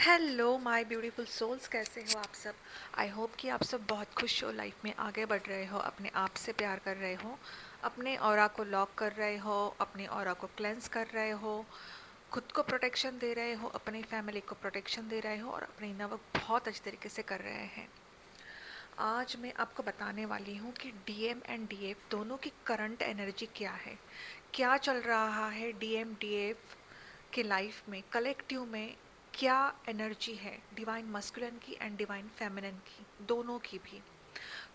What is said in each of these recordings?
Hello my beautiful souls, कैसे हो आप सब। आई होप कि आप सब बहुत खुश हो, लाइफ में आगे बढ़ रहे हो, अपने आप से प्यार कर रहे हो, अपने ऑरा को लॉक कर रहे हो, अपने ऑरा को क्लेंस कर रहे हो, खुद को प्रोटेक्शन दे रहे हो, अपनी फैमिली को प्रोटेक्शन दे रहे हो और अपने इनर वर्क बहुत अच्छे तरीके से कर रहे हैं। आज मैं आपको बताने वाली हूँ कि डीएम एंड डीएफ दोनों की करंट एनर्जी क्या है, क्या चल रहा है डीएम डीएफ के लाइफ में, कलेक्टिव में क्या एनर्जी है, डिवाइन मस्कुलिन की एंड डिवाइन फेमिनिन की, दोनों की भी।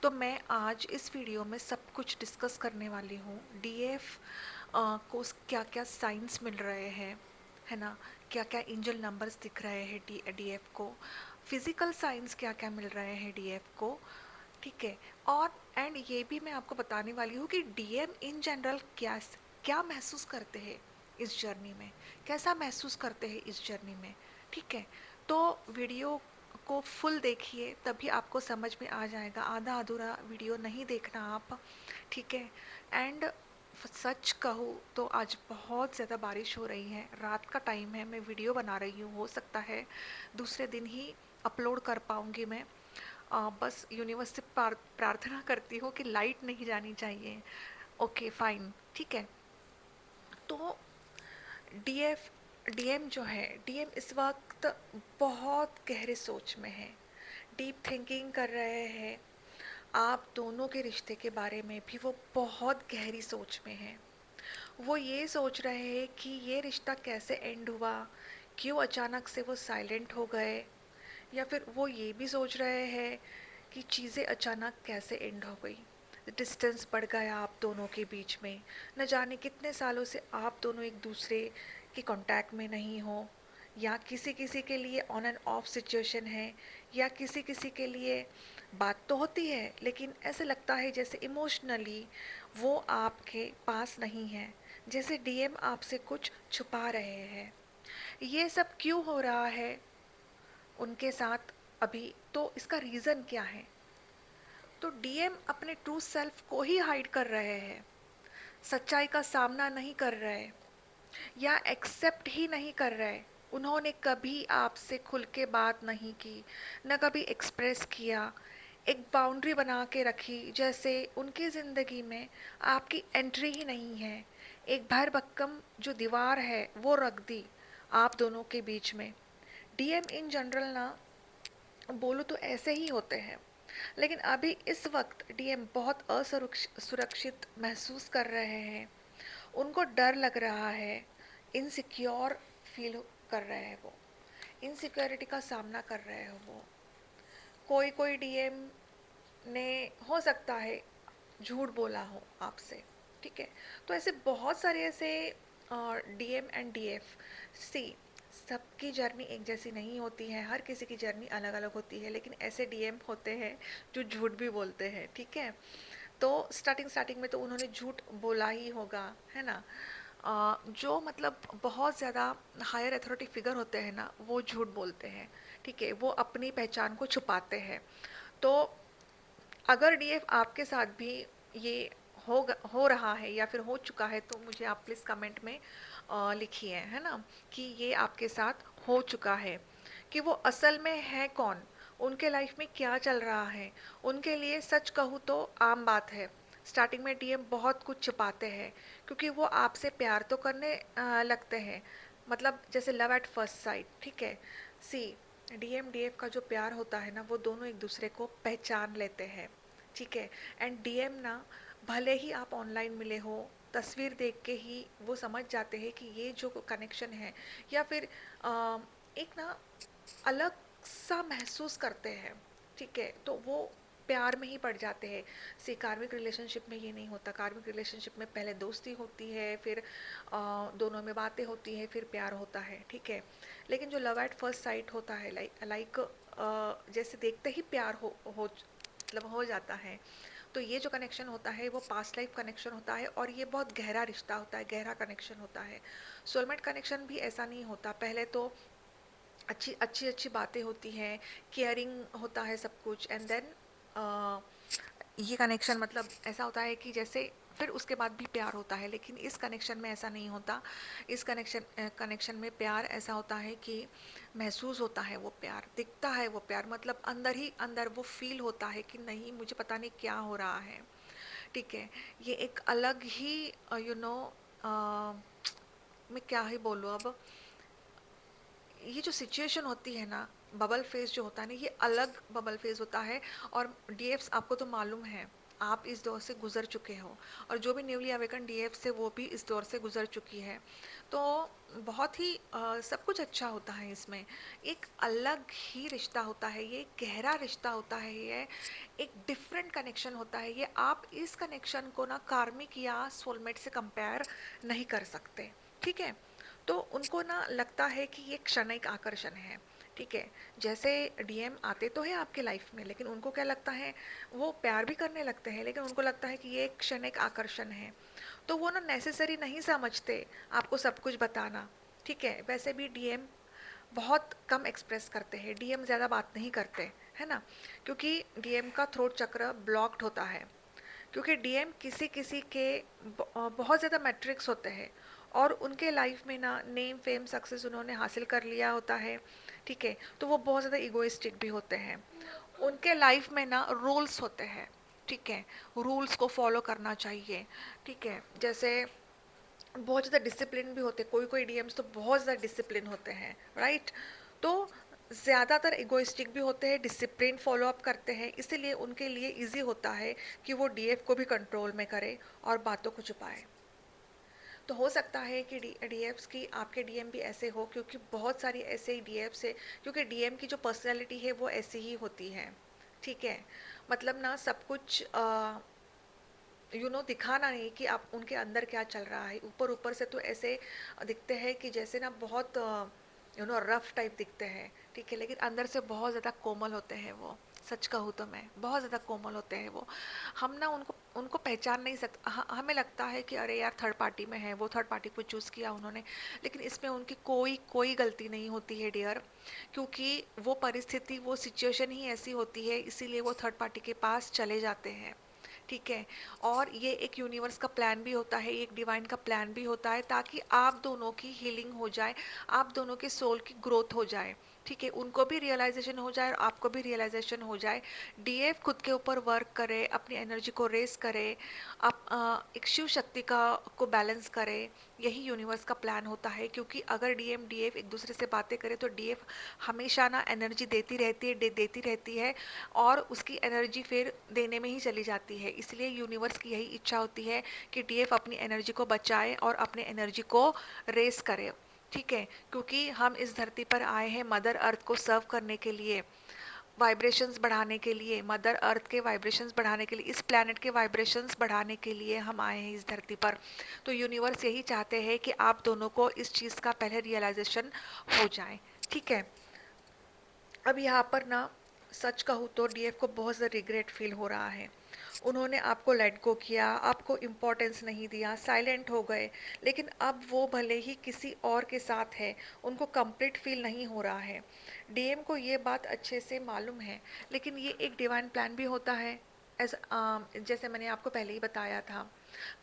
तो मैं आज इस वीडियो में सब कुछ डिस्कस करने वाली हूँ। डीएफ को क्या क्या साइंस मिल रहे हैं, है ना, क्या क्या एंजल नंबर्स दिख रहे हैं डीएफ को, फिजिकल साइंस क्या क्या मिल रहे हैं डीएफ को, ठीक है। और एंड ये भी मैं आपको बताने वाली हूँ कि डीएम इन जनरल क्या क्या महसूस करते हैं इस जर्नी में, कैसा महसूस करते हैं इस जर्नी में, ठीक है। तो वीडियो को फुल देखिए, तभी आपको समझ में आ जाएगा, आधा अधूरा वीडियो नहीं देखना आप, ठीक है। एंड सच कहूँ तो आज बहुत ज़्यादा बारिश हो रही है, रात का टाइम है, मैं वीडियो बना रही हूँ, हो सकता है दूसरे दिन ही अपलोड कर पाऊँगी मैं। बस यूनिवर्स से प्रार्थना करती हूँ कि लाइट नहीं जानी चाहिए। ओके फाइन, ठीक है। तो डीएफ डीएम जो है, डीएम इस वक्त बहुत गहरे सोच में है, डीप थिंकिंग कर रहे हैं। आप दोनों के रिश्ते के बारे में भी वो बहुत गहरी सोच में है। वो ये सोच रहे हैं कि ये रिश्ता कैसे एंड हुआ, क्यों अचानक से वो साइलेंट हो गए, या फिर वो ये भी सोच रहे हैं कि चीज़ें अचानक कैसे एंड हो गई, डिस्टेंस बढ़ गया आप दोनों के बीच में, न जाने कितने सालों से आप दोनों एक दूसरे के कांटेक्ट में नहीं हो, या किसी किसी के लिए ऑन एंड ऑफ सिचुएशन है, या किसी किसी के लिए बात तो होती है लेकिन ऐसे लगता है जैसे इमोशनली वो आपके पास नहीं है, जैसे डीएम आपसे कुछ छुपा रहे हैं। ये सब क्यों हो रहा है उनके साथ अभी, तो इसका रीज़न क्या है। तो डीएम अपने ट्रू सेल्फ को ही हाइड कर रहे हैं, सच्चाई का सामना नहीं कर रहे, या एक्सेप्ट ही नहीं कर रहे। उन्होंने कभी आपसे खुल के बात नहीं की, न कभी एक्सप्रेस किया, एक बाउंड्री बना के रखी, जैसे उनकी ज़िंदगी में आपकी एंट्री ही नहीं है। एक भर भक्कम जो दीवार है वो रख दी आप दोनों के बीच में। डीएम इन जनरल ना बोलो तो ऐसे ही होते हैं, लेकिन अभी इस वक्त डीएम बहुत असुरक्षित महसूस कर रहे हैं। उनको डर लग रहा है, इनसिक्योर फील कर रहे हैं वो, इनसिक्योरिटी का सामना कर रहे हो वो। कोई कोई डीएम ने हो सकता है झूठ बोला हो आपसे, ठीक है। तो ऐसे बहुत सारे ऐसे डीएम एंड डीएफ सी, सबकी जर्नी एक जैसी नहीं होती है, हर किसी की जर्नी अलग अलग होती है, लेकिन ऐसे डीएम होते हैं जो झूठ भी बोलते हैं, ठीक है। तो स्टार्टिंग स्टार्टिंग में तो उन्होंने झूठ बोला ही होगा, है ना। जो मतलब बहुत ज़्यादा हायर अथॉरिटी फिगर होते हैं ना, वो झूठ बोलते हैं, ठीक है, वो अपनी पहचान को छुपाते हैं। तो अगर डीएफ आपके साथ भी ये हो रहा है या फिर हो चुका है, तो मुझे आप प्लीज़ कमेंट में लिखिए, है ना, कि ये आपके साथ हो चुका है, कि वो असल में है कौन, उनके लाइफ में क्या चल रहा है। उनके लिए सच कहूँ तो आम बात है, स्टार्टिंग में डीएम बहुत कुछ छुपाते हैं, क्योंकि वो आपसे प्यार तो करने लगते हैं, मतलब जैसे लव एट फर्स्ट साइट, ठीक है। सी, डीएम डीएफ का जो प्यार होता है ना, वो दोनों एक दूसरे को पहचान लेते हैं, ठीक है। एंड डीएम ना, भले ही आप ऑनलाइन मिले हो, तस्वीर देख के ही वो समझ जाते हैं कि ये जो कनेक्शन है, या फिर एक ना अलग सा महसूस करते हैं, ठीक है। तो वो प्यार में ही पड़ जाते हैं। से कार्मिक रिलेशनशिप में ये नहीं होता, कार्मिक रिलेशनशिप में पहले दोस्ती होती है, फिर दोनों में बातें होती है, फिर प्यार होता है, ठीक है। लेकिन जो लव एट फर्स्ट साइट होता है, लाइक जैसे देखते ही प्यार हो मतलब हो जाता है, तो ये जो कनेक्शन होता है वो पास्ट लाइफ कनेक्शन होता है, और ये बहुत गहरा रिश्ता होता है, गहरा कनेक्शन होता है। सोलमेट कनेक्शन भी ऐसा नहीं होता, पहले तो अच्छी अच्छी अच्छी बातें होती हैं, केयरिंग होता है सब कुछ, एंड देन ये कनेक्शन मतलब ऐसा होता है कि जैसे फिर उसके बाद भी प्यार होता है, लेकिन इस कनेक्शन में ऐसा नहीं होता। इस कनेक्शन में प्यार ऐसा होता है कि महसूस होता है वो प्यार, दिखता है वो प्यार, मतलब अंदर ही अंदर वो फील होता है कि नहीं मुझे पता नहीं क्या हो रहा है। ठीक है, ये एक अलग ही यू नो मैं क्या ही बोलूँ अब, ये जो सिचुएशन होती है ना, बबल फेज जो होता है ना, ये अलग बबल फेज होता है। और डीएफ्स आपको तो मालूम है, आप इस दौर से गुजर चुके हो, और जो भी न्यूली अवेकन डीएफ्स है वो भी इस दौर से गुजर चुकी है। तो बहुत ही सब कुछ अच्छा होता है इसमें। एक अलग ही रिश्ता होता है, ये गहरा रिश्ता होता है, ये एक डिफरेंट कनेक्शन होता है। ये आप इस कनेक्शन को ना कार्मिक या सोलमेट से कंपेयर नहीं कर सकते। ठीक है, तो उनको ना लगता है कि ये क्षणिक आकर्षण है। ठीक है, जैसे डीएम आते तो है आपके लाइफ में, लेकिन उनको क्या लगता है, वो प्यार भी करने लगते हैं, लेकिन उनको लगता है कि ये एक क्षणिक आकर्षण है। तो वो ना नेसेसरी नहीं समझते आपको सब कुछ बताना। ठीक है, वैसे भी डीएम बहुत कम एक्सप्रेस करते हैं, डीएम ज़्यादा बात नहीं करते, है ना, क्योंकि डीएम का थ्रोट चक्र ब्लॉक्ड होता है। क्योंकि डीएम किसी किसी के बहुत ज़्यादा मैट्रिक्स होते हैं, और उनके लाइफ में ना नेम फेम सक्सेस उन्होंने हासिल कर लिया होता है। ठीक है, तो वो बहुत ज़्यादा इगोइस्टिक भी होते हैं। उनके लाइफ में ना रूल्स होते हैं। ठीक है, रूल्स को फॉलो करना चाहिए। ठीक है, जैसे बहुत ज़्यादा डिसिप्लिन भी होते हैं, कोई कोई डीएम्स तो बहुत ज़्यादा डिसिप्लिन होते हैं, राइट। तो ज़्यादातर इगोइस्टिक भी होते हैं, डिसिप्लिन फॉलो अप करते हैं, इसीलिए उनके लिए इजी होता है कि वो डीएफ को भी कंट्रोल में करे और बातों को छुपाए। तो हो सकता है कि डीएफ्स की आपके डीएम भी ऐसे हो, क्योंकि बहुत सारी ऐसे ही डीएफ्स है, क्योंकि डीएम की जो पर्सनैलिटी है वो ऐसी ही होती है। ठीक है, मतलब ना सब कुछ दिखाना नहीं कि आप उनके अंदर क्या चल रहा है। ऊपर ऊपर से तो ऐसे दिखते हैं कि जैसे ना बहुत रफ टाइप दिखते हैं। ठीक है, लेकिन अंदर से बहुत ज़्यादा कोमल होते हैं वो। सच कहूँ तो मैं, बहुत ज़्यादा कोमल होते हैं वो। हम ना उनको उनको पहचान नहीं सकते। हमें लगता है कि अरे यार थर्ड पार्टी में है, वो थर्ड पार्टी को चूज़ किया उन्होंने, लेकिन इसमें उनकी कोई कोई गलती नहीं होती है डियर। क्योंकि वो परिस्थिति, वो सिचुएशन ही ऐसी होती है, इसीलिए वो थर्ड पार्टी के पास चले जाते हैं। ठीक है, और ये एक यूनिवर्स का प्लान भी होता है, एक डिवाइन का प्लान भी होता है, ताकि आप दोनों की हीलिंग हो जाए, आप दोनों के सोल की ग्रोथ हो जाए। ठीक है, उनको भी रियलाइजेशन हो जाए और आपको भी रियलाइजेशन हो जाए। डीएफ खुद के ऊपर वर्क करे, अपनी एनर्जी को रेस करे, आप एक शिव शक्ति का को बैलेंस करे। यही यूनिवर्स का प्लान होता है, क्योंकि अगर डीएम डीएफ एक दूसरे से बातें करे तो डीएफ हमेशा ना एनर्जी देती रहती है, देती रहती है, और उसकी एनर्जी फिर देने में ही चली जाती है। इसलिए यूनिवर्स की यही इच्छा होती है कि डीएफ अपनी एनर्जी को बचाए और अपने एनर्जी को रेस करे। ठीक है, क्योंकि हम इस धरती पर आए हैं मदर अर्थ को सर्व करने के लिए, वाइब्रेशंस बढ़ाने के लिए, मदर अर्थ के वाइब्रेशंस बढ़ाने के लिए, इस प्लैनेट के वाइब्रेशंस बढ़ाने के लिए हम आए हैं इस धरती पर। तो यूनिवर्स यही चाहते हैं कि आप दोनों को इस चीज़ का पहले रियलाइजेशन हो जाए। ठीक है, अब यहाँ पर ना सच कहूँ तो डीएफ को बहुत ज़्यादा रिग्रेट फील हो रहा है। उन्होंने आपको लेट गो किया, आपको इम्पोर्टेंस नहीं दिया, साइलेंट हो गए, लेकिन अब वो भले ही किसी और के साथ है, उनको कंप्लीट फील नहीं हो रहा है। डीएम को ये बात अच्छे से मालूम है, लेकिन ये एक डिवाइन प्लान भी होता है। एज जैसे मैंने आपको पहले ही बताया था,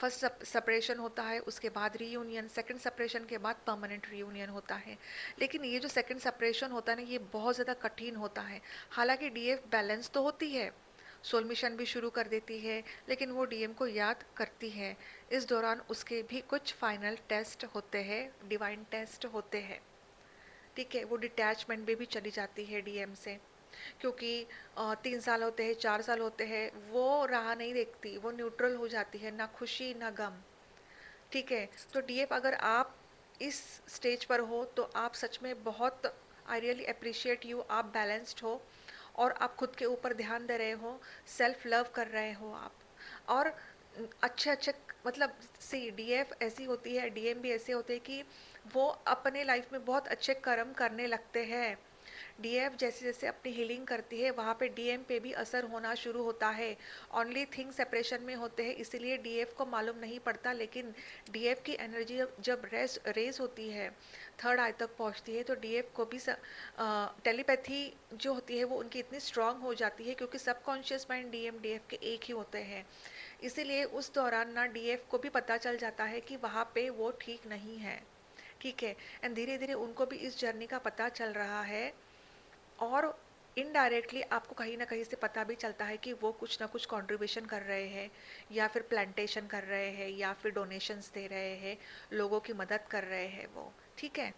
फर्स्ट सेपरेशन होता है, उसके बाद रीयूनियन, सेकंड सेपरेशन के बाद परमानेंट रीयूनियन होता है। लेकिन ये जो सेकंड सेपरेशन होता है ना, ये बहुत ज़्यादा कठिन होता है। हालांकि डीएफ बैलेंस तो होती है, सोल मिशन भी शुरू कर देती है, लेकिन वो डीएम को याद करती है। इस दौरान उसके भी कुछ फाइनल टेस्ट होते हैं, डिवाइन टेस्ट होते हैं। ठीक है, वो डिटैचमेंट में भी चली जाती है डीएम से, क्योंकि 3 साल होते हैं, 4 साल होते हैं, वो राह नहीं देखती, वो न्यूट्रल हो जाती है, ना खुशी ना गम। ठीक है, तो डीएफ अगर आप इस स्टेज पर हो तो आप सच में बहुत, आई रियली अप्रिशिएट यू, आप बैलेंस्ड हो और आप खुद के ऊपर ध्यान दे रहे हो, सेल्फ लव कर रहे हो आप। और अच्छे अच्छे, मतलब सी डीएफ ऐसी होती है, डीएम भी ऐसे होते हैं कि वो अपने लाइफ में बहुत अच्छे कर्म करने लगते हैं। डीएफ जैसे जैसे अपनी हीलिंग करती है वहाँ पे डीएम पे भी असर होना शुरू होता है। ओनली थिंग सेपरेशन में होते हैं, इसीलिए डीएफ को मालूम नहीं पड़ता, लेकिन डीएफ की एनर्जी जब रेज होती है, थर्ड आई तक पहुँचती है, तो डीएफ को भी टेलीपैथी जो होती है वो उनकी इतनी स्ट्रांग हो जाती है, क्योंकि सबकॉन्शियस माइंड डीएम डीएफ के एक ही होते हैं। इसीलिए उस दौरान ना डीएफ को भी पता चल जाता है कि वहाँ पे वो ठीक नहीं है। ठीक है। एंड धीरे धीरे उनको भी इस जर्नी का पता चल रहा है, और इनडायरेक्टली आपको कहीं ना कहीं से पता भी चलता है कि वो कुछ ना कुछ कंट्रीब्यूशन कर रहे हैं, या फिर प्लांटेशन कर रहे हैं, या फिर डोनेशंस दे रहे हैं, लोगों की मदद कर रहे हैं वो। ठीक है।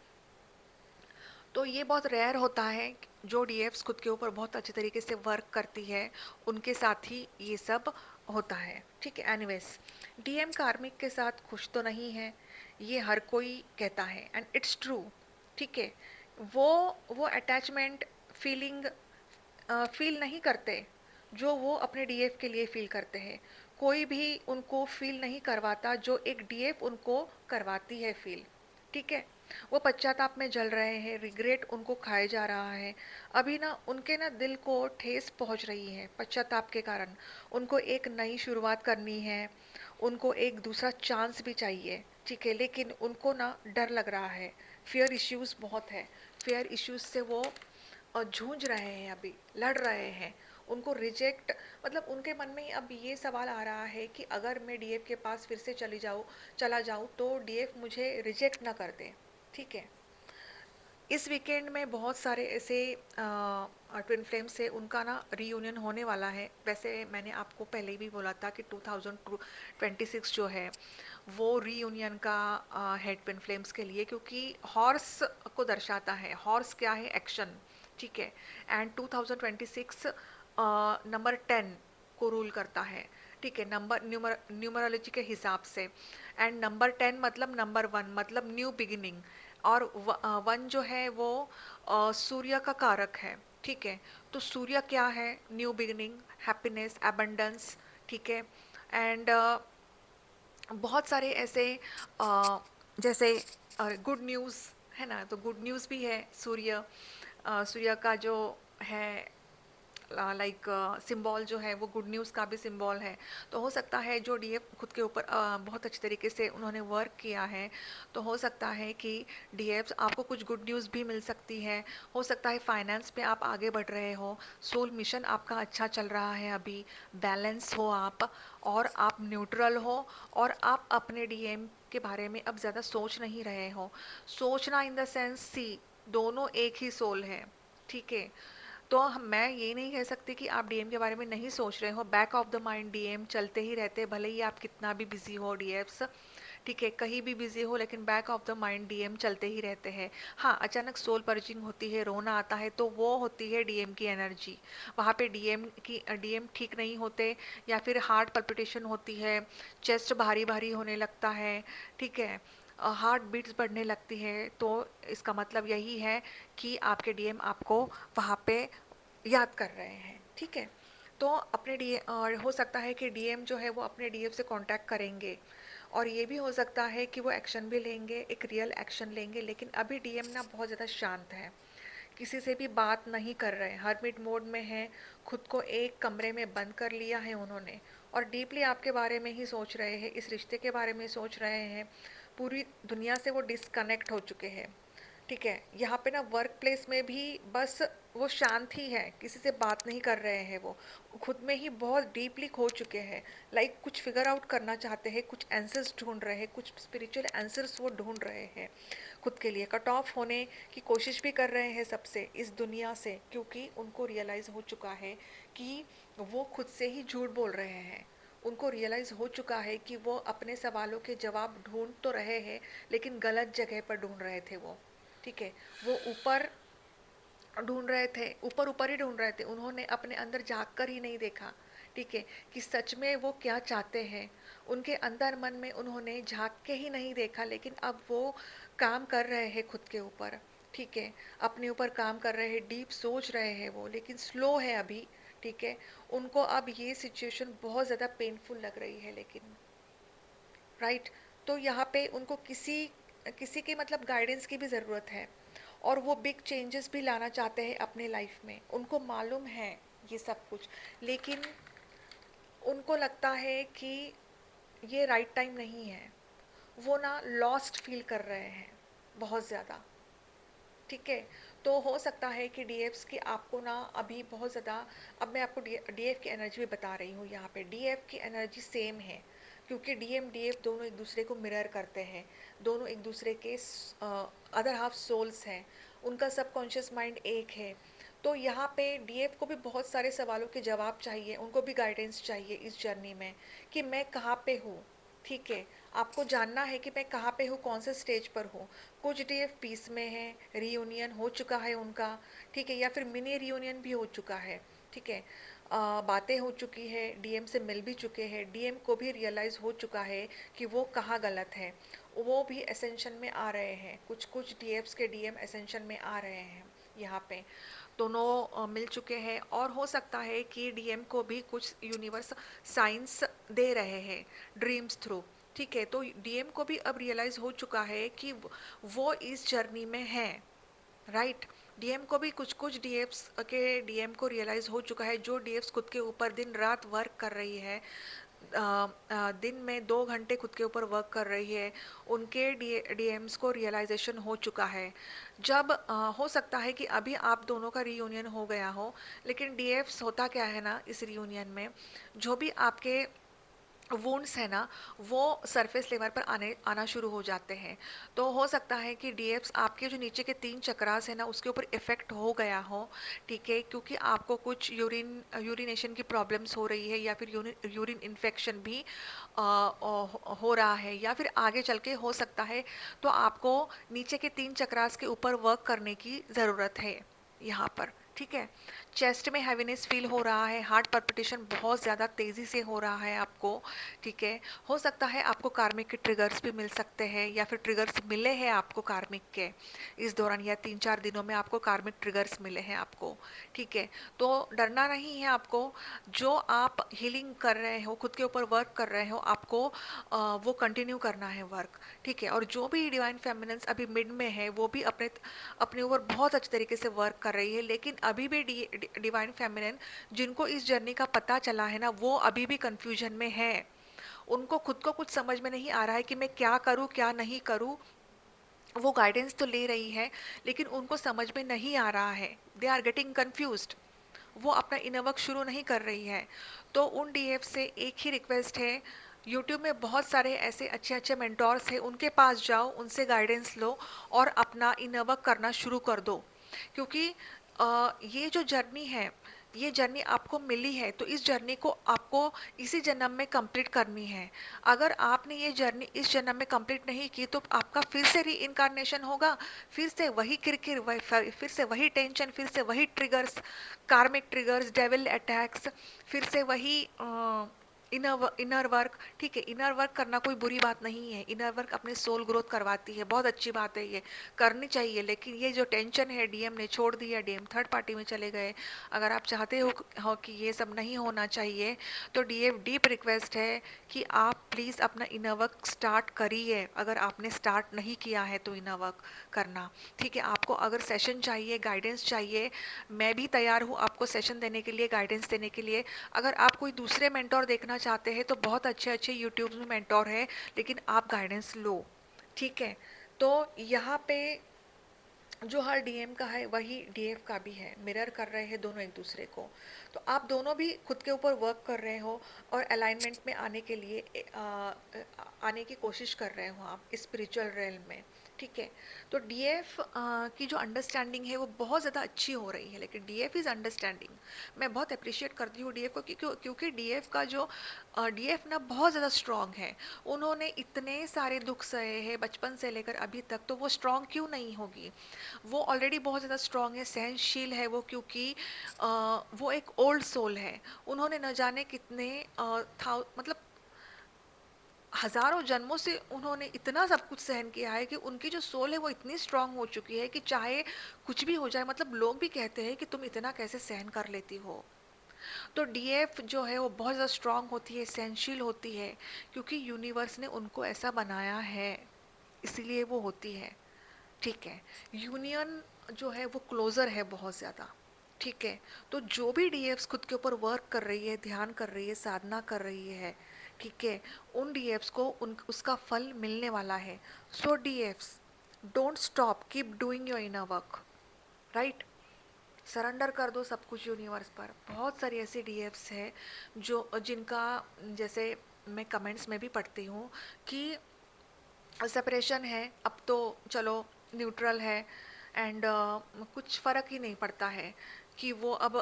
तो ये बहुत रेयर होता है जो डीएफ्स खुद के ऊपर बहुत अच्छे तरीके से वर्क करती है, उनके साथ ही ये सब होता है। ठीक है। एनीवेज, डीएम कार्मिक के साथ खुश तो नहीं है, ये हर कोई कहता है, एंड इट्स ट्रू। ठीक है। वो वो अटैचमेंट फीलिंग फील नहीं करते जो वो अपने डीएफ के लिए फील करते हैं। कोई भी उनको फील नहीं करवाता जो एक डीएफ उनको करवाती है फील। ठीक है। वो पश्चाताप में जल रहे हैं, रिग्रेट उनको खाए जा रहा है। अभी ना उनके ना दिल को ठेस पहुंच रही है पश्चाताप के कारण। उनको एक नई शुरुआत करनी है, उनको एक दूसरा चांस भी चाहिए। ठीक है। लेकिन उनको ना डर लग रहा है, फियर इश्यूज बहुत है। फियर इश्यूज से वो जूझ रहे हैं, अभी लड़ रहे हैं। उनको रिजेक्ट, मतलब उनके मन में अब ये सवाल आ रहा है कि अगर मैं डीएफ के पास फिर से चला जाऊँ तो डीएफ मुझे रिजेक्ट ना कर दे। ठीक है। इस वीकेंड में बहुत सारे ऐसे ट्विन फ्लेम से उनका ना रीयूनियन होने वाला है। वैसे मैंने आपको पहले भी बोला था कि 2026 जो है वो रीयूनियन का है ट्विन फ्लेम्स के लिए, क्योंकि हॉर्स को दर्शाता है। हॉर्स क्या है? एक्शन। ठीक है। एंड 2026 नंबर 10 को रूल करता है। ठीक है। न्यूमरोलॉजी के हिसाब से। एंड नंबर 10 मतलब नंबर 1 मतलब न्यू बिगिनिंग। और 1 जो है वो सूर्य का कारक है। ठीक है। तो सूर्य क्या है? New beginning, happiness, abundance. ठीक है। एंड बहुत सारे ऐसे जैसे गुड न्यूज़ है ना, तो गुड न्यूज़ भी है सूर्य। सूर्य का जो है लाइक सिंबल जो है वो गुड न्यूज़ का भी सिंबल है। तो हो सकता है जो डीएफ खुद के ऊपर बहुत अच्छे तरीके से उन्होंने वर्क किया है, तो हो सकता है कि डीएफ आपको कुछ गुड न्यूज़ भी मिल सकती है। हो सकता है फाइनेंस पे आप आगे बढ़ रहे हो, सोल मिशन आपका अच्छा चल रहा है, अभी बैलेंस हो आप, और आप न्यूट्रल हो, और आप अपने डीएम के बारे में अब ज़्यादा सोच नहीं रहे हो। सोचना इन द सेंस, सी दोनों एक ही सोल है। ठीक है। तो मैं ये नहीं कह सकती कि आप डीएम के बारे में नहीं सोच रहे हो। Back of the mind DM चलते ही रहते हैं, भले ही आप कितना भी बिजी हो डीएफ्स। ठीक है। कहीं भी बिजी हो, लेकिन back of the mind DM चलते ही रहते हैं। हाँ, अचानक सोल पर्जिंग होती है, रोना आता है, तो वो होती है डीएम की एनर्जी। वहाँ पे डीएम ठीक नहीं होते, या फिर हार्ट पल्पिटेशन होती है, चेस्ट भारी भारी होने लगता है। ठीक है। हार्ट बीट्स बढ़ने लगती है, तो इसका मतलब यही है कि आपके डीएम आपको वहाँ पे याद कर रहे हैं। ठीक है। तो अपने डी और हो सकता है कि डीएम जो है वो अपने डीएम से कांटेक्ट करेंगे, और ये भी हो सकता है कि वो एक्शन भी लेंगे, एक रियल एक्शन लेंगे। लेकिन अभी डीएम ना बहुत ज़्यादा शांत है, किसी से भी बात नहीं कर रहे हैं, हर्मिट मोड में है, खुद को एक कमरे में बंद कर लिया है उन्होंने, और डीपली आपके बारे में ही सोच रहे हैं, इस रिश्ते के बारे में सोच रहे हैं। पूरी दुनिया से वो डिस्कनेक्ट हो चुके हैं। ठीक है। यहाँ पे ना वर्क प्लेस में भी बस वो शांत ही है, किसी से बात नहीं कर रहे हैं। वो खुद में ही बहुत डीपली खो चुके हैं। लाइक कुछ फिगर आउट करना चाहते हैं, कुछ आंसर्स ढूंढ रहे हैं, कुछ स्पिरिचुअल आंसर्स वो ढूंढ रहे हैं खुद के लिए। कट ऑफ होने की कोशिश भी कर रहे हैं सबसे, इस दुनिया से, क्योंकि उनको रियलाइज़ हो चुका है कि वो खुद से ही झूठ बोल रहे हैं। उनको रियलाइज़ हो चुका है कि वो अपने सवालों के जवाब ढूंढ तो रहे हैं, लेकिन गलत जगह पर ढूंढ रहे थे वो। ठीक है। वो ऊपर ढूंढ रहे थे, ऊपर ऊपर ही ढूंढ रहे थे, उन्होंने अपने अंदर झांक कर ही नहीं देखा। ठीक है। कि सच में वो क्या चाहते हैं, उनके अंदर मन में उन्होंने झांक के ही नहीं देखा। लेकिन अब वो काम कर रहे हैं खुद के ऊपर। ठीक है। अपने ऊपर काम कर रहे हैं, डीप सोच रहे हैं वो, लेकिन स्लो है अभी। ठीक है। उनको अब ये सिचुएशन बहुत ज़्यादा पेनफुल लग रही है, लेकिन राइट। तो यहाँ पे उनको किसी किसी की मतलब गाइडेंस की भी ज़रूरत है, और वो बिग चेंजेस भी लाना चाहते हैं अपने लाइफ में, उनको मालूम है ये सब कुछ, लेकिन उनको लगता है कि ये राइट टाइम नहीं है, वो ना लॉस्ट फील कर रहे हैं बहुत ज़्यादा। ठीक है, तो हो सकता है कि डीएफ्स की आपको ना अभी बहुत ज़्यादा, अब मैं आपको डीएफ की एनर्जी भी बता रही हूँ। यहाँ पे डीएफ की एनर्जी सेम है, क्योंकि डीएम डीएफ दोनों एक दूसरे को मिरर करते हैं, दोनों एक दूसरे के अदर हाफ सोल्स हैं, उनका सबकॉन्शियस माइंड एक है। तो यहाँ पे डीएफ को भी बहुत सारे सवालों के जवाब चाहिए, उनको भी गाइडेंस चाहिए इस जर्नी में कि मैं कहाँ पे हूँ। ठीक है, आपको जानना है कि मैं कहाँ पे हूँ, कौन से स्टेज पर हूँ। कुछ डीएफ पीस में है, रीयूनियन हो चुका है उनका, ठीक है, या फिर मिनी रीयूनियन भी हो चुका है। ठीक है, बातें हो चुकी है, डीएम से मिल भी चुके हैं, डीएम को भी रियलाइज़ हो चुका है कि वो कहाँ गलत है, वो भी एसेंशन में आ रहे हैं। कुछ कुछ डीएफ्स के डीएम एसेंशन में आ रहे हैं, यहाँ पे दोनों मिल चुके हैं। और हो सकता है कि डीएम को भी कुछ यूनिवर्स साइंस दे रहे हैं ड्रीम्स थ्रू। ठीक है, तो डीएम को भी अब रियलाइज़ हो चुका है कि वो इस जर्नी में है, राइट। डीएम को भी कुछ कुछ डीएफ्स के डीएम को रियलाइज़ हो चुका है, जो डीएफ्स खुद के ऊपर दिन रात वर्क कर रही है, दिन में 2 घंटे खुद के ऊपर वर्क कर रही है, उनके डीएम्स को रियलाइजेशन हो चुका है। जब हो सकता है कि अभी आप दोनों का रीयूनियन हो गया हो, लेकिन डीएफ्स होता क्या है ना इस रीयूनियन में, जो भी आपके वुंड्स है ना, वो सरफेस लेवल पर आना शुरू हो जाते हैं। तो हो सकता है कि डीएफ्स आपके जो नीचे के 3 चक्रास है ना, उसके ऊपर इफेक्ट हो गया हो। ठीक है, क्योंकि आपको कुछ यूरिनेशन की प्रॉब्लम्स हो रही है, या फिर यूरिन इन्फेक्शन भी हो रहा है, या फिर आगे चल के हो सकता है। तो आपको नीचे के 3 चक्रास के ऊपर वर्क करने की ज़रूरत है यहाँ पर। ठीक है, चेस्ट में हैवीनेस फील हो रहा है, हार्ट पल्पिटेशन बहुत ज़्यादा तेज़ी से हो रहा है आपको। ठीक है, हो सकता है आपको कार्मिक के ट्रिगर्स भी मिल सकते हैं, या फिर ट्रिगर्स मिले हैं आपको कार्मिक के इस दौरान, या 3-4 दिनों में आपको कार्मिक ट्रिगर्स मिले हैं आपको। ठीक है, तो डरना नहीं है आपको। जो आप हीलिंग कर रहे हो, खुद के ऊपर वर्क कर रहे हो, आपको वो कंटिन्यू करना है वर्क। ठीक है, और जो भी डिवाइन फेमिनिन्स अभी मिड में है, वो भी अपने अपने ऊपर बहुत अच्छे तरीके से वर्क कर रही है। लेकिन अभी भी डिवाइन फेमिनिन जिनको इस जर्नी का पता चला है ना, वो अभी भी कंफ्यूजन में है। उनको खुद को कुछ समझ में नहीं आ रहा है कि मैं क्या करूं क्या नहीं करूं। वो गाइडेंस तो ले रही है, लेकिन उनको समझ में नहीं आ रहा है, दे आर गेटिंग कन्फ्यूज्ड। वो अपना इनर वर्क शुरू नहीं कर रही है। तो उन डीएफ से एक ही रिक्वेस्ट है, यूट्यूब में बहुत सारे ऐसे अच्छे अच्छे मेंटोर्स हैं, उनके पास जाओ, उनसे गाइडेंस लो और अपना इनर वर्क करना शुरू कर दो। क्योंकि ये जो जर्नी है, ये जर्नी आपको मिली है, तो इस जर्नी को आपको इसी जन्म में कंप्लीट करनी है। अगर आपने ये जर्नी इस जन्म में कंप्लीट नहीं की, तो आपका फिर से री इनकारनेशन होगा, फिर से वही किरकिर, फिर से वही टेंशन, फिर से वही ट्रिगर्स, कार्मिक ट्रिगर्स, डेविल अटैक्स, फिर से वही इनर वर्क। ठीक है, इनर वर्क करना कोई बुरी बात नहीं है, इनर वर्क अपने सोल ग्रोथ करवाती है, बहुत अच्छी बात है, ये करनी चाहिए। लेकिन ये जो टेंशन है, डीएम ने छोड़ दिया, डीएम थर्ड पार्टी में चले गए। अगर आप चाहते हो कि ये सब नहीं होना चाहिए, तो डीएफ डीप रिक्वेस्ट है कि आप प्लीज़ अपना इनर वर्क स्टार्ट करिए, अगर आपने स्टार्ट नहीं किया है तो इनर वर्क करना। ठीक है, आपको अगर सेशन चाहिए, गाइडेंस चाहिए, मैं भी तैयार हूँ आपको सेशन देने के लिए, गाइडेंस देने के लिए। अगर आप कोई दूसरे मेंटोर देखना चाहते हैं, तो बहुत अच्छे अच्छे यूट्यूब में मेंटोर है, लेकिन आप गाइडेंस लो। ठीक है, तो यहाँ पे जो हर डीएम का है, वही डीएफ का भी है, मिरर कर रहे हैं दोनों एक दूसरे को। तो आप दोनों भी खुद के ऊपर वर्क कर रहे हो, और अलाइनमेंट में आने के लिए आने की कोशिश कर रहे हो आप स्पिरिचुअल रेल में। ठीक है, तो डीएफ की जो अंडरस्टैंडिंग है वो बहुत ज़्यादा अच्छी हो रही है, लेकिन डीएफ इज़ अंडरस्टैंडिंग। मैं बहुत अप्रिशिएट करती हूँ डीएफ को, क्योंकि डीएफ का जो डीएफ ना बहुत ज़्यादा स्ट्रांग है। उन्होंने इतने सारे दुख सहे हैं बचपन से लेकर अभी तक, तो वो स्ट्रांग क्यों नहीं होगी? वो ऑलरेडी बहुत ज़्यादा स्ट्रांग है, सहनशील है वो, क्योंकि वो एक ओल्ड सोल है। उन्होंने न जाने कितने मतलब हजारों जन्मों से उन्होंने इतना सब कुछ सहन किया है कि उनकी जो सोल है वो इतनी स्ट्रांग हो चुकी है कि चाहे कुछ भी हो जाए, मतलब लोग भी कहते हैं कि तुम इतना कैसे सहन कर लेती हो। तो डीएफ जो है वो बहुत ज़्यादा स्ट्रांग होती है, सहनशील होती है, क्योंकि यूनिवर्स ने उनको ऐसा बनाया है, इसीलिए वो होती है। ठीक है, यूनियन जो है वो क्लोजर है बहुत ज़्यादा। ठीक है, तो जो भी डीएफ्स खुद के ऊपर वर्क कर रही है, ध्यान कर रही है, साधना कर रही है, ठीक है, उन डीएफ्स को उन उसका फल मिलने वाला है। सो डीएफ्स, don't stop, keep doing your inner work, right. Surrender कर दो सब कुछ यूनिवर्स पर। बहुत सारी ऐसी डीएफ्स है जो जिनका, जैसे मैं कमेंट्स में भी पढ़ती हूँ कि सेपरेशन है, अब तो चलो न्यूट्रल है, एंड कुछ फ़र्क ही नहीं पड़ता है कि वो अब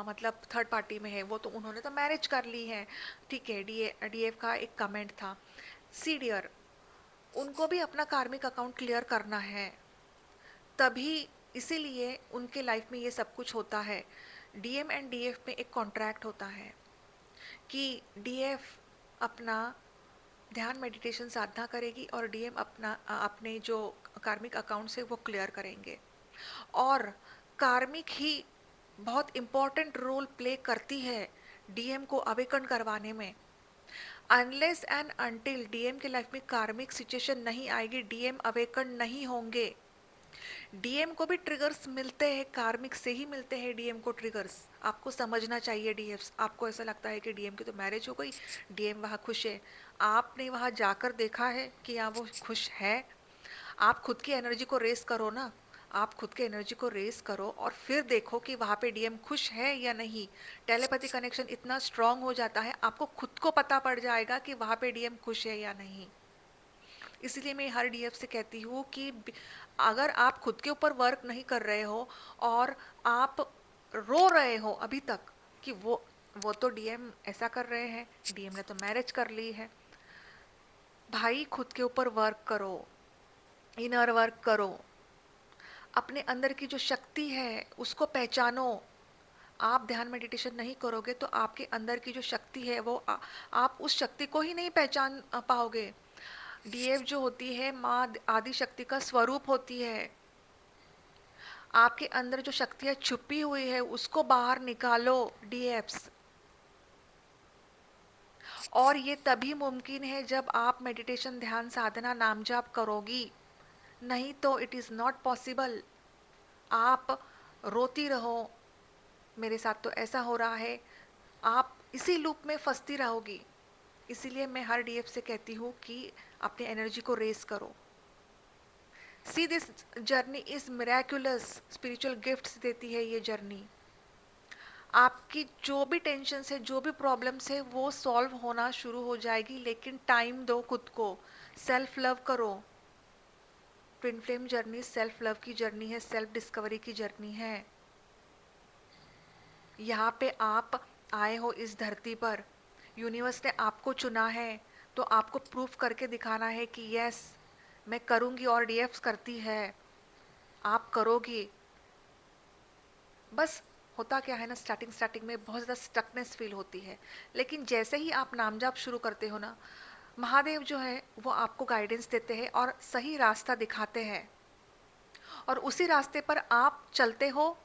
मतलब थर्ड पार्टी में है, वो तो उन्होंने तो मैरिज कर ली है। ठीक है, डीएफ का एक कमेंट था, सी डियर, उनको भी अपना कार्मिक अकाउंट क्लियर करना है, तभी, इसीलिए उनके लाइफ में ये सब कुछ होता है। डीएम एंड डीएफ में एक कॉन्ट्रैक्ट होता है कि डीएफ अपना ध्यान मेडिटेशन साधना करेगी और डीएम अपना अपने जो कार्मिक अकाउंट है वो क्लियर करेंगे। और कार्मिक ही बहुत इम्पोर्टेंट रोल प्ले करती है डीएम को अवेकन करवाने में। अनलेस एंड अनटिल डीएम के लाइफ में कार्मिक सिचुएशन नहीं आएगी, डीएम अवेकन नहीं होंगे। डीएम को भी ट्रिगर्स मिलते हैं, कार्मिक से ही मिलते हैं डीएम को ट्रिगर्स। आपको समझना चाहिए डीएफ्स। आपको ऐसा लगता है कि डीएम की तो मैरिज हो गई, डीएम वहाँ खुश है। आपने वहाँ जाकर देखा है कि यहाँ वो खुश है? आप खुद की एनर्जी को रेस करो ना, आप खुद के एनर्जी को रेस करो और फिर देखो कि वहाँ पे डीएम खुश है या नहीं। टेलीपैथी कनेक्शन इतना स्ट्रांग हो जाता है, आपको खुद को पता पड़ जाएगा कि वहाँ पे डीएम खुश है या नहीं। इसलिए मैं हर डीएफ से कहती हूँ कि अगर आप खुद के ऊपर वर्क नहीं कर रहे हो और आप रो रहे हो अभी तक कि वो तो डीएम ऐसा कर रहे हैं, डीएम ने तो मैरिज कर ली है, भाई खुद के ऊपर वर्क करो, इनर वर्क करो, अपने अंदर की जो शक्ति है उसको पहचानो। आप ध्यान मेडिटेशन नहीं करोगे तो आपके अंदर की जो शक्ति है वो आप उस शक्ति को ही नहीं पहचान पाओगे। डीएफ जो होती है माँ आदि शक्ति का स्वरूप होती है। आपके अंदर जो शक्तियाँ छुपी हुई है उसको बाहर निकालो डीएफ्स। और ये तभी मुमकिन है जब आप मेडिटेशन, ध्यान, साधना, नाम जाप करोगी, नहीं तो इट इज़ नॉट पॉसिबल। आप रोती रहो, मेरे साथ तो ऐसा हो रहा है, आप इसी लूप में फंसती रहोगी। इसीलिए मैं हर डीएफ से कहती हूँ कि अपनी एनर्जी को रेस करो। See this journey is miraculous, spiritual gifts देती है ये जर्नी। आपकी जो भी टेंशन है, जो भी प्रॉब्लम्स है, वो सॉल्व होना शुरू हो जाएगी, लेकिन टाइम दो खुद को। सेल्फ लव करो। Twin flame journey self love की जर्नी है, सेल्फ डिस्कवरी की जर्नी है। यहाँ पे आप आए हो इस धरती पर, यूनिवर्स ने आपको चुना है, तो आपको प्रूफ करके दिखाना है कि यस मैं करूँगी, और डीएफ्स करती है, आप करोगी। बस होता क्या है ना, स्टार्टिंग में बहुत ज़्यादा स्टकनेस फील होती है, लेकिन जैसे ही आप नाम जाप शुरू करते हो ना, महादेव जो है वो आपको गाइडेंस देते हैं और सही रास्ता दिखाते हैं, और उसी रास्ते पर आप चलते हो।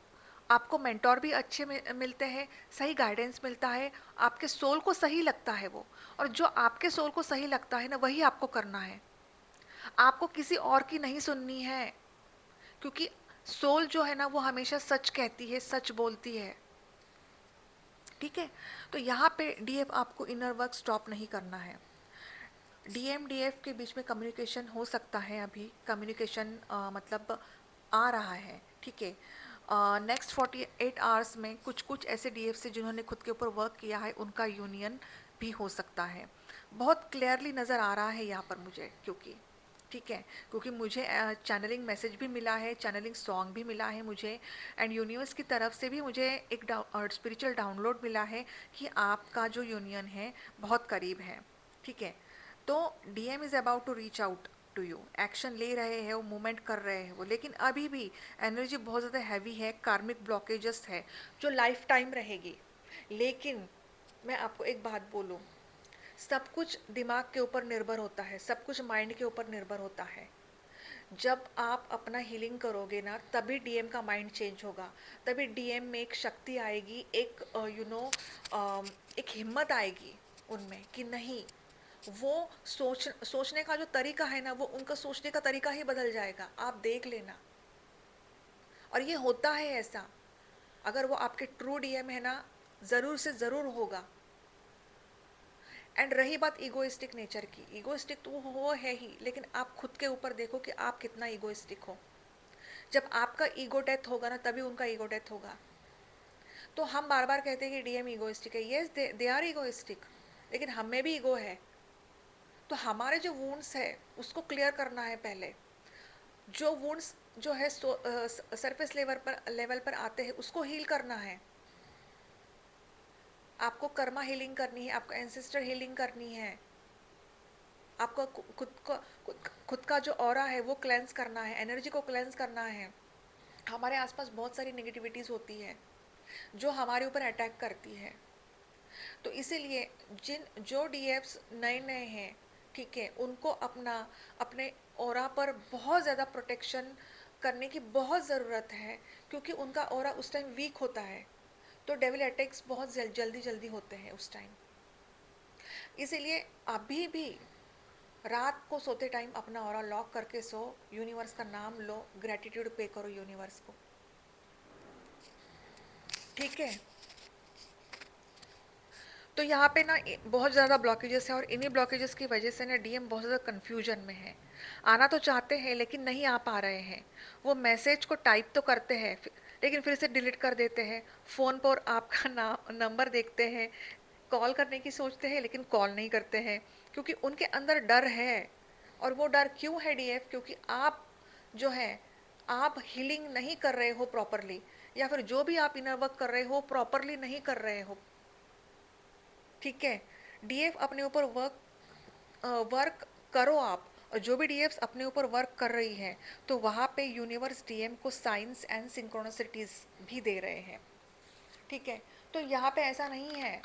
आपको मेंटोर भी अच्छे मिलते हैं, सही गाइडेंस मिलता है, आपके सोल को सही लगता है वो, और जो आपके सोल को सही लगता है ना वही आपको करना है। आपको किसी और की नहीं सुननी है, क्योंकि सोल जो है ना वो हमेशा सच कहती है, सच बोलती है। ठीक है, तो यहाँ पे डीएफ आपको इनर वर्क स्टॉप नहीं करना है। डीएम डीएफ के बीच में कम्युनिकेशन हो सकता है, अभी कम्युनिकेशन मतलब आ रहा है। ठीक है, नेक्स्ट 48 आवर्स में कुछ कुछ ऐसे डीएफ से जिन्होंने खुद के ऊपर वर्क किया है उनका यूनियन भी हो सकता है। बहुत क्लियरली नज़र आ रहा है यहाँ पर मुझे, क्योंकि ठीक है, क्योंकि मुझे चैनलिंग मैसेज भी मिला है, चैनलिंग सॉन्ग भी मिला है मुझे, एंड यूनिवर्स की तरफ से भी मुझे एक स्पिरिचुअल डाउनलोड मिला है कि आपका जो यूनियन है बहुत करीब है। ठीक है, तो DM is about to reach out to you, action ले रहे हैं वो, मूवमेंट कर रहे हैं वो, लेकिन अभी भी एनर्जी बहुत ज़्यादा हैवी है, कार्मिक ब्लॉकेजेस है जो लाइफ टाइम रहेगी। लेकिन मैं आपको एक बात बोलूँ, सब कुछ दिमाग के ऊपर निर्भर होता है, सब कुछ माइंड के ऊपर निर्भर होता है। जब आप अपना हीलिंग करोगे ना, तभी डीएम का माइंड चेंज होगा, तभी डीएम में एक शक्ति आएगी, एक एक हिम्मत आएगी उनमें कि नहीं, वो सोचने का जो तरीका है ना, वो उनका सोचने का तरीका ही बदल जाएगा, आप देख लेना। और ये होता है ऐसा, अगर वो आपके ट्रू डीएम है ना, ज़रूर से ज़रूर होगा। एंड रही बात ईगोइस्टिक नेचर की, ईगोइस्टिक तो वो है ही, लेकिन आप खुद के ऊपर देखो कि आप कितना ईगोइस्टिक हो। जब आपका ईगो डेथ होगा ना, तभी उनका ईगो डेथ होगा। तो हम बार बार कहते हैं कि डीएम ईगोइस्टिक है, यस दे आर ईगोइस्टिक, लेकिन हम में भी ईगो है। तो हमारे जो वुंड्स है उसको क्लियर करना है पहले। जो वुंड्स जो है सरफेस लेवल पर आते हैं उसको हील करना है। आपको कर्मा हीलिंग करनी है, आपको एंसेस्टर हीलिंग करनी है, आपको खुद का जो ऑरा है वो क्लेंस करना है, एनर्जी को क्लेंस करना है। हमारे आसपास बहुत सारी नेगेटिविटीज़ होती है जो हमारे ऊपर अटैक करती है। तो इसीलिए जिन जो डीएफ्स नए नए हैं, ठीक है, उनको अपने ऑरा पर बहुत ज़्यादा प्रोटेक्शन करने की बहुत ज़रूरत है, क्योंकि उनका ऑरा उस टाइम वीक होता है। तो डेविल अटैक्स बहुत जल्दी जल्दी होते हैं उस टाइम। इसीलिए अभी भी रात को सोते टाइम अपना ऑरा लॉक करके सो, यूनिवर्स का नाम लो, ग्रेटिट्यूड पे करो यूनिवर्स को, ठीक है। तो यहाँ पे ना बहुत ज़्यादा ब्लॉकेजेस है, और इन्हीं ब्लॉकेजेस की वजह से ना डीएम बहुत ज़्यादा कन्फ्यूजन में है। आना तो चाहते हैं लेकिन नहीं आ पा रहे हैं। वो मैसेज को टाइप तो करते हैं लेकिन फिर से डिलीट कर देते हैं। फ़ोन पर आपका नंबर देखते हैं, कॉल करने की सोचते हैं लेकिन कॉल नहीं करते हैं, क्योंकि उनके अंदर डर है। और वो डर क्यों है डीएफ? क्योंकि आप जो है, आप हीलिंग नहीं कर रहे हो प्रॉपरली, या फिर जो भी आप इनर वर्क कर रहे हो प्रॉपरली नहीं कर रहे हो, ठीक है। डीएफ अपने ऊपर वर्क करो आप। और जो भी डीएफ्स अपने ऊपर वर्क कर रही है, तो वहाँ पे यूनिवर्स डीएम को साइंस एंड सिंक्रोनिसिटीज भी दे रहे हैं, ठीक है। तो यहाँ पे ऐसा नहीं है,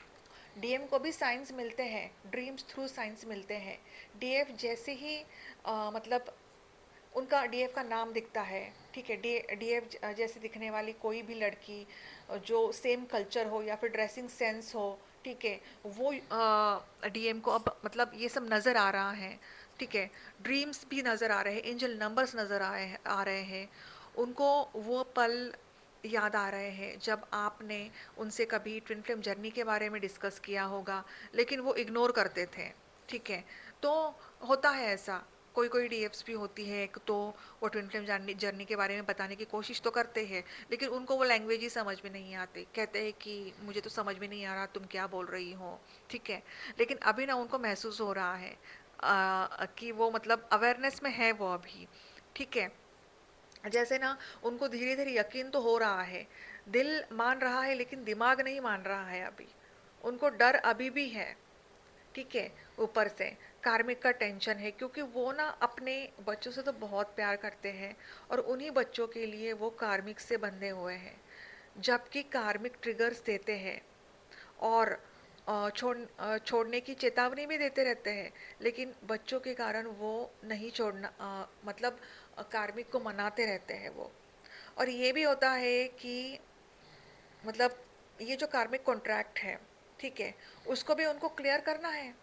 डीएम को भी साइंस मिलते हैं, ड्रीम्स थ्रू साइंस मिलते हैं। डीएफ जैसे ही मतलब उनका डीएफ का नाम दिखता है, ठीक है, डीएफ जैसे दिखने वाली कोई भी लड़की जो सेम कल्चर हो या फिर ड्रेसिंग सेंस हो, ठीक है, वो डीएम को अब मतलब ये सब नज़र आ रहा है, ठीक है। ड्रीम्स भी नज़र आ रहे हैं, एंजल नंबर्स नज़र आ रहे हैं उनको। वो पल याद आ रहे हैं जब आपने उनसे कभी ट्विन फ्लेम जर्नी के बारे में डिस्कस किया होगा, लेकिन वो इग्नोर करते थे, ठीक है। तो होता है ऐसा, कोई कोई डीएफ्स भी होती है एक, तो वो ट्विन फ्लेम जर्नी के बारे में बताने की कोशिश तो करते हैं, लेकिन उनको वो लैंग्वेज ही समझ में नहीं आती। कहते हैं कि मुझे तो समझ में नहीं आ रहा तुम क्या बोल रही हो, ठीक है। लेकिन अभी ना उनको महसूस हो रहा है कि वो मतलब अवेयरनेस में है वो अभी, ठीक है। जैसे ना उनको धीरे धीरे यकीन तो हो रहा है, दिल मान रहा है लेकिन दिमाग नहीं मान रहा है अभी। उनको डर अभी भी है, ठीक है। ऊपर से कार्मिक का टेंशन है, क्योंकि वो ना अपने बच्चों से तो बहुत प्यार करते हैं, और उन्हीं बच्चों के लिए वो कार्मिक से बंधे हुए हैं। जबकि कार्मिक ट्रिगर्स देते हैं और छोड़ने की चेतावनी भी देते रहते हैं, लेकिन बच्चों के कारण वो नहीं छोड़ना, मतलब कार्मिक को मनाते रहते हैं वो। और ये भी होता है कि मतलब ये जो कार्मिक कॉन्ट्रैक्ट है, ठीक है, उसको भी उनको क्लियर करना है।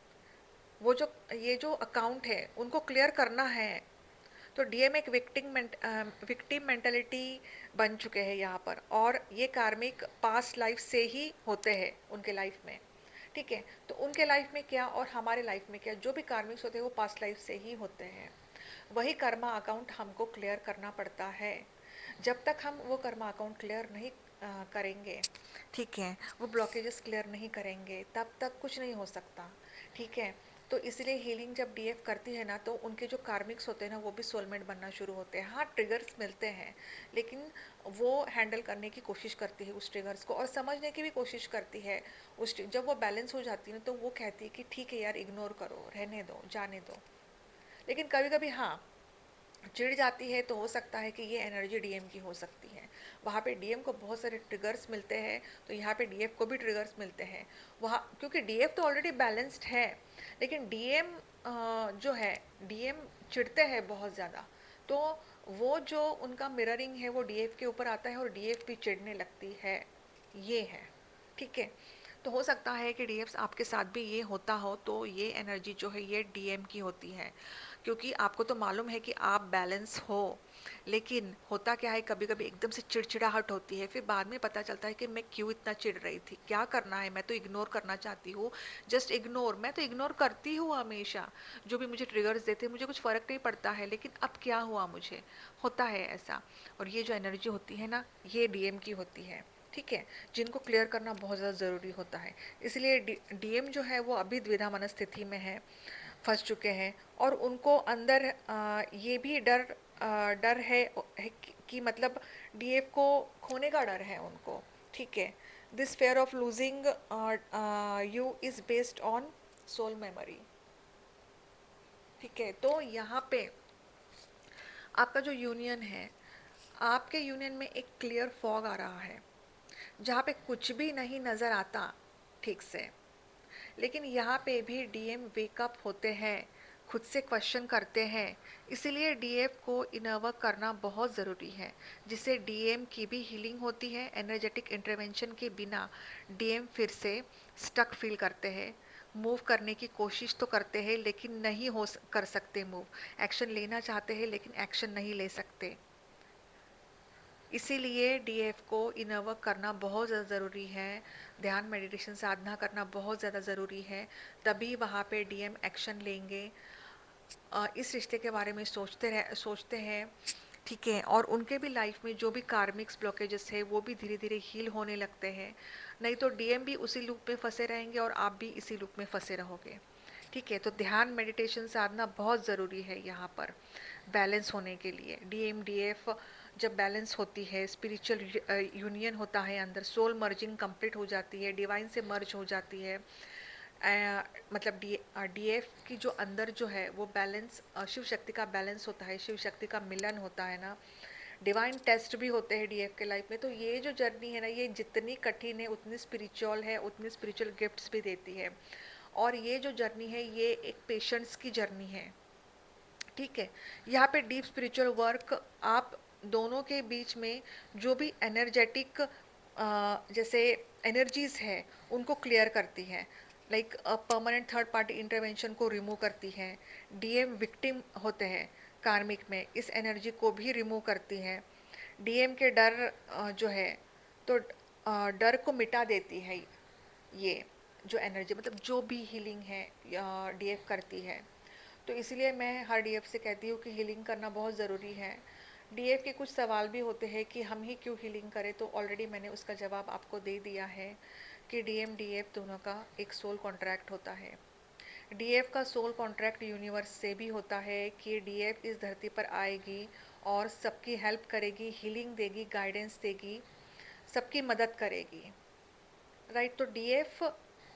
वो जो ये जो अकाउंट है उनको क्लियर करना है। तो डीएम एक विक्टिम मेंटेलिटी बन चुके हैं यहाँ पर, और ये कार्मिक पास्ट लाइफ से ही होते हैं उनके लाइफ में, ठीक है। तो उनके लाइफ में क्या और हमारे लाइफ में क्या, जो भी कार्मिक्स होते हैं वो पास्ट लाइफ से ही होते हैं। वही कर्मा अकाउंट हमको क्लियर करना पड़ता है। जब तक हम वो कर्मा अकाउंट क्लियर नहीं करेंगे, ठीक है, वो ब्लॉकेजेस क्लियर नहीं करेंगे, तब तक कुछ नहीं हो सकता, ठीक है। तो इसलिए हीलिंग जब डीएफ करती है ना, तो उनके जो कार्मिक्स होते हैं ना, वो भी सोलमेट बनना शुरू होते हैं। हाँ, ट्रिगर्स मिलते हैं, लेकिन वो हैंडल करने की कोशिश करती है उस ट्रिगर्स को, और समझने की भी कोशिश करती है। जब वो बैलेंस हो जाती है ना, तो वो कहती है कि ठीक है यार, इग्नोर करो, रहने दो, जाने दो। लेकिन कभी कभी हाँ, चिढ़ जाती है, तो हो सकता है कि ये एनर्जी डीएम की हो सकती है। वहाँ पे डीएम को बहुत सारे ट्रिगर्स मिलते हैं, तो यहाँ पे डीएफ को भी ट्रिगर्स मिलते हैं वहाँ, क्योंकि डीएफ तो ऑलरेडी बैलेंस्ड है, लेकिन डीएम जो है, डीएम चिढ़ते हैं बहुत ज़्यादा। तो वो जो उनका मिररिंग है वो डीएफ के ऊपर आता है, और डीएफ भी चिढ़ने लगती है, ये है, ठीक है। तो हो सकता है कि डीएफ्स आपके साथ भी ये होता हो, तो ये एनर्जी जो है ये डीएम की होती है। क्योंकि आपको तो मालूम है कि आप बैलेंस हो, लेकिन होता क्या है, कभी कभी एकदम से चिड़चिड़ाहट होती है, फिर बाद में पता चलता है कि मैं क्यों इतना चिढ़ रही थी, क्या करना है, मैं तो इग्नोर करना चाहती हूँ, जस्ट इग्नोर, मैं तो इग्नोर करती हूँ हमेशा, जो भी मुझे ट्रिगर्स देते हैं मुझे कुछ फ़र्क नहीं पड़ता है, लेकिन अब क्या हुआ मुझे, होता है ऐसा। और ये जो एनर्जी होती है ना, ये डीएम की होती है, ठीक है, जिनको क्लियर करना बहुत ज़्यादा ज़रूरी होता है। इसलिए डीएम जो है वो अभी द्विधा मनस्थिति में है, फंस चुके हैं, और उनको अंदर ये भी डर है कि मतलब डीएफ को खोने का डर है उनको, ठीक है। This fair of losing you is based on soul memory, ठीक है। तो यहाँ पे आपका जो यूनियन है, आपके यूनियन में एक क्लियर फॉग आ रहा है, जहाँ पे कुछ भी नहीं नज़र आता ठीक से, लेकिन यहाँ पे भी डीएम वेकअप होते हैं, खुद से क्वेश्चन करते हैं, इसीलिए डीएफ को इनर वर्क करना बहुत ज़रूरी है, जिससे डीएम की भी हीलिंग होती है। एनर्जेटिक इंटरवेंशन के बिना डीएम फिर से स्टक फील करते हैं, मूव करने की कोशिश तो करते हैं लेकिन नहीं कर सकते मूव, एक्शन लेना चाहते हैं लेकिन एक्शन नहीं ले सकते। इसीलिए डीएफ को इनर वर्क करना बहुत ज़्यादा ज़रूरी है, ध्यान मेडिटेशन साधना करना बहुत ज़्यादा ज़रूरी है, तभी वहाँ पे डीएम एक्शन लेंगे, इस रिश्ते के बारे में सोचते हैं, ठीक है। और उनके भी लाइफ में जो भी कार्मिक्स ब्लॉकेजेस है वो भी धीरे धीरे हील होने लगते हैं, नहीं तो डीएम भी उसी लूप में फंसे रहेंगे और आप भी इसी लूप में फंसे रहोगे, ठीक है। तो ध्यान मेडिटेशन साधना बहुत ज़रूरी है यहाँ पर बैलेंस होने के लिए। डीएम डीएफ जब बैलेंस होती है, स्पिरिचुअल यूनियन होता है अंदर, सोल मर्जिंग कंप्लीट हो जाती है, डिवाइन से मर्ज हो जाती है, मतलब डीएफ की जो अंदर जो है वो बैलेंस, शिव शक्ति का बैलेंस होता है, शिव शक्ति का मिलन होता है ना, डिवाइन टेस्ट भी होते हैं डीएफ के लाइफ में। तो ये जो जर्नी है ना, ये जितनी कठिन है उतनी स्पिरिचुअल है, उतनी स्पिरिचुअल गिफ्ट्स भी देती है, और ये जो जर्नी है ये एक पेशेंट्स की जर्नी है, ठीक है। यहाँ पे डीप स्पिरिचुअल वर्क आप दोनों के बीच में जो भी एनर्जेटिक जैसे एनर्जीज है उनको क्लियर करती है, like permanent third party intervention को रिमूव करती है। डीएम विक्टिम होते हैं कार्मिक में, इस एनर्जी को भी रिमूव करती है। डीएम के डर जो है, तो डर को मिटा देती है ये जो एनर्जी, मतलब जो भी हीलिंग है डीएफ करती है। तो इसीलिए मैं हर डीएफ से कहती हूँ कि हीलिंग करना बहुत ज़रूरी है। डीएफ के कुछ सवाल भी होते हैं कि हम ही क्यों हीलिंग करें, तो ऑलरेडी मैंने उसका जवाब आपको दे दिया है कि डीएम डीएफ दोनों का एक सोल कॉन्ट्रैक्ट होता है। डीएफ का सोल कॉन्ट्रैक्ट यूनिवर्स से भी होता है कि डीएफ इस धरती पर आएगी और सबकी हेल्प करेगी, हीलिंग देगी, गाइडेंस देगी, सबकी मदद करेगी, राइट। तो डीएफ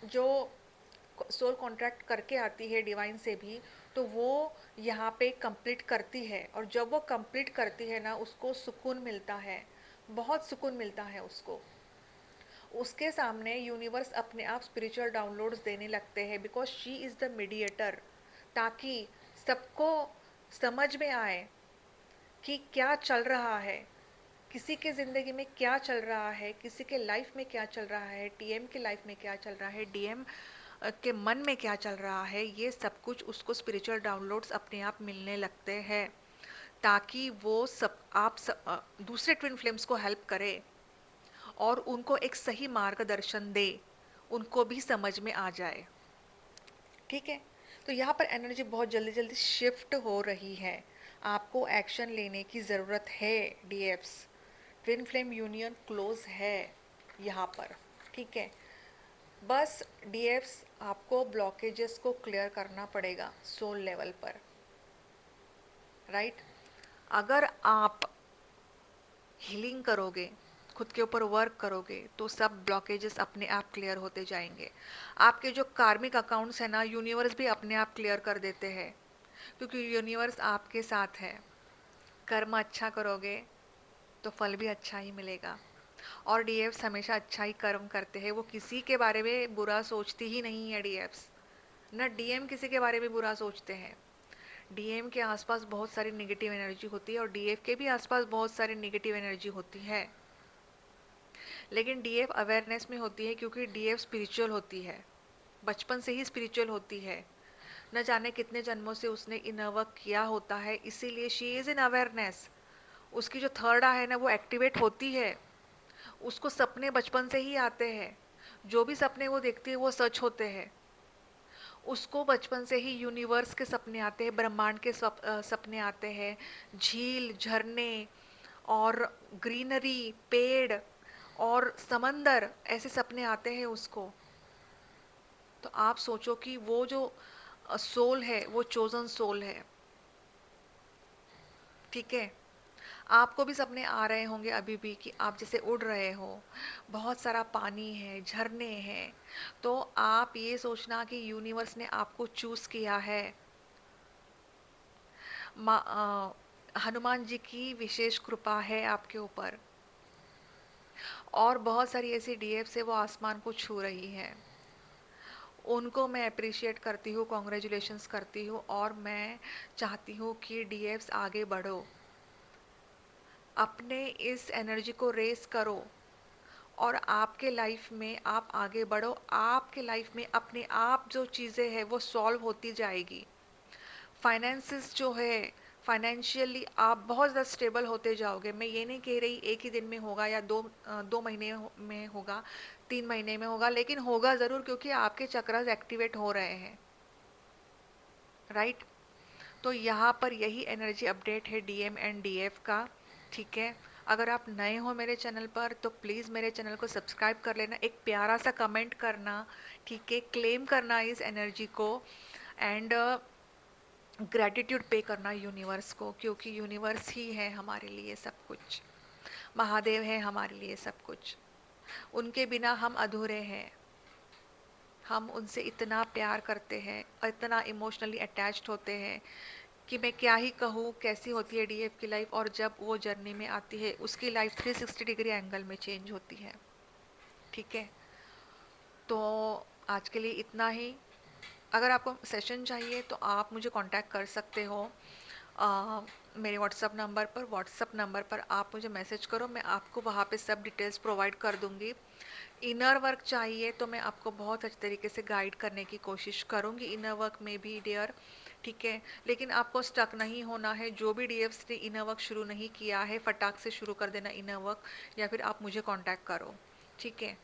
जो सोल कॉन्ट्रैक्ट करके आती है डिवाइन से भी, तो वो यहाँ पे कंप्लीट करती है, और जब वो कंप्लीट करती है ना, उसको सुकून मिलता है, बहुत सुकून मिलता है उसको। उसके सामने यूनिवर्स अपने आप स्पिरिचुअल डाउनलोड्स देने लगते हैं, because she is the mediator, ताकि सबको समझ में आए कि क्या चल रहा है, किसी के ज़िंदगी में क्या चल रहा है, किसी के लाइफ में क्या चल रहा है, टीएम की लाइफ में क्या चल रहा है, डीएम के मन में क्या चल रहा है, ये सब कुछ उसको स्पिरिचुअल डाउनलोड्स अपने आप मिलने लगते हैं, ताकि वो दूसरे ट्विन फ्लेम्स को हेल्प करे और उनको एक सही मार्गदर्शन दे, उनको भी समझ में आ जाए, ठीक है। तो यहाँ पर एनर्जी बहुत जल्दी जल्दी शिफ्ट हो रही है, आपको एक्शन लेने की ज़रूरत है। डीएफ्स ट्विन फ्लेम यूनियन क्लोज है यहाँ पर, ठीक है। बस डीएफ्स आपको ब्लॉकेजेस को क्लियर करना पड़ेगा सोल लेवल पर, राइट। अगर आप हीलिंग करोगे, खुद के ऊपर वर्क करोगे, तो सब ब्लॉकेजेस अपने आप क्लियर होते जाएंगे। आपके जो कार्मिक अकाउंट्स हैं ना, यूनिवर्स भी अपने आप क्लियर कर देते हैं, क्योंकि यूनिवर्स आपके साथ है। कर्म अच्छा करोगे तो फल भी अच्छा ही मिलेगा, और डीएफ्स हमेशा अच्छा ही कर्म करते हैं, वो किसी के बारे में बुरा सोचती ही नहीं है डीएफ्स, ना डीएम किसी के बारे में बुरा सोचते हैं। डीएम के आसपास बहुत सारी नेगेटिव एनर्जी होती है और डीएफ के भी आसपास बहुत सारी नेगेटिव एनर्जी होती है, लेकिन डीएफ अवेयरनेस में होती है, क्योंकि डीएफ स्पिरिचुअल होती है, बचपन से ही स्पिरिचुअल होती है, न जाने कितने जन्मों से उसने इनर वर्क किया होता है, इसीलिए शी इज़ इन अवेयरनेस। उसकी जो थर्ड आई है ना वो एक्टिवेट होती है। उसको सपने बचपन से ही आते हैं। जो भी सपने वो देखती है वो सच होते हैं। उसको बचपन से ही यूनिवर्स के सपने आते हैं, ब्रह्मांड के सपने आते हैं, झील, झरने और ग्रीनरी, पेड़ और समंदर, ऐसे सपने आते हैं उसको। तो आप सोचो कि वो जो सोल है वो चोजन सोल है। ठीक है। आपको भी सपने आ रहे होंगे अभी भी कि आप जैसे उड़ रहे हो, बहुत सारा पानी है, झरने हैं। तो आप ये सोचना कि यूनिवर्स ने आपको चूज किया है। हनुमान जी की विशेष कृपा है आपके ऊपर। और बहुत सारी ऐसी डीएफ्स है वो आसमान को छू रही है। उनको मैं अप्रिशिएट करती हूँ, कॉन्ग्रेचुलेशंस करती हूँ, और मैं चाहती हूँ कि डीएफ्स आगे बढ़ो, अपने इस एनर्जी को रेस करो और आपके लाइफ में आप आगे बढ़ो। आपके लाइफ में अपने आप जो चीज़ें हैं वो सॉल्व होती जाएगी। फाइनेंसिस जो है, फाइनेंशियली आप बहुत ज़्यादा स्टेबल होते जाओगे। मैं ये नहीं कह रही एक ही दिन में होगा या दो महीने में होगा, 3 महीने में होगा, लेकिन होगा ज़रूर, क्योंकि आपके चक्रास एक्टिवेट हो रहे हैं। राइट। तो यहाँ पर यही एनर्जी अपडेट है डीएम एंड डीएफ का। ठीक है। अगर आप नए हो मेरे चैनल पर तो प्लीज़ मेरे चैनल को सब्सक्राइब कर लेना, एक प्यारा सा कमेंट करना। ठीक है। क्लेम करना इस एनर्जी को, एंड ग्रैटिट्यूड पे करना यूनिवर्स को, क्योंकि यूनिवर्स ही है हमारे लिए सब कुछ। महादेव है हमारे लिए सब कुछ। उनके बिना हम अधूरे हैं। हम उनसे इतना प्यार करते हैं, इतना इमोशनली अटैच्ड होते हैं कि मैं क्या ही कहूँ कैसी होती है डीएफ की लाइफ। और जब वो जर्नी में आती है उसकी लाइफ 360 डिग्री एंगल में चेंज होती है। ठीक है। तो आज के लिए इतना ही। अगर आपको सेशन चाहिए तो आप मुझे कांटेक्ट कर सकते हो मेरे व्हाट्सअप नंबर पर आप मुझे मैसेज करो, मैं आपको वहाँ पे सब डिटेल्स प्रोवाइड कर दूँगी। इनर वर्क चाहिए तो मैं आपको बहुत अच्छे तरीके से गाइड करने की कोशिश करूँगी इनर वर्क में भी डियर। ठीक है। लेकिन आपको स्टक नहीं होना है। जो भी डीएफ्स ने इनर वर्क शुरू नहीं किया है, फटाक से शुरू कर देना इनर वर्क, या फिर आप मुझे कांटेक्ट करो। ठीक है।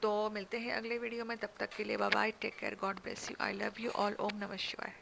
तो मिलते हैं अगले वीडियो में, तब तक के लिए bye bye, take care, god bless you, I love you all, ओम नमः शिवाय।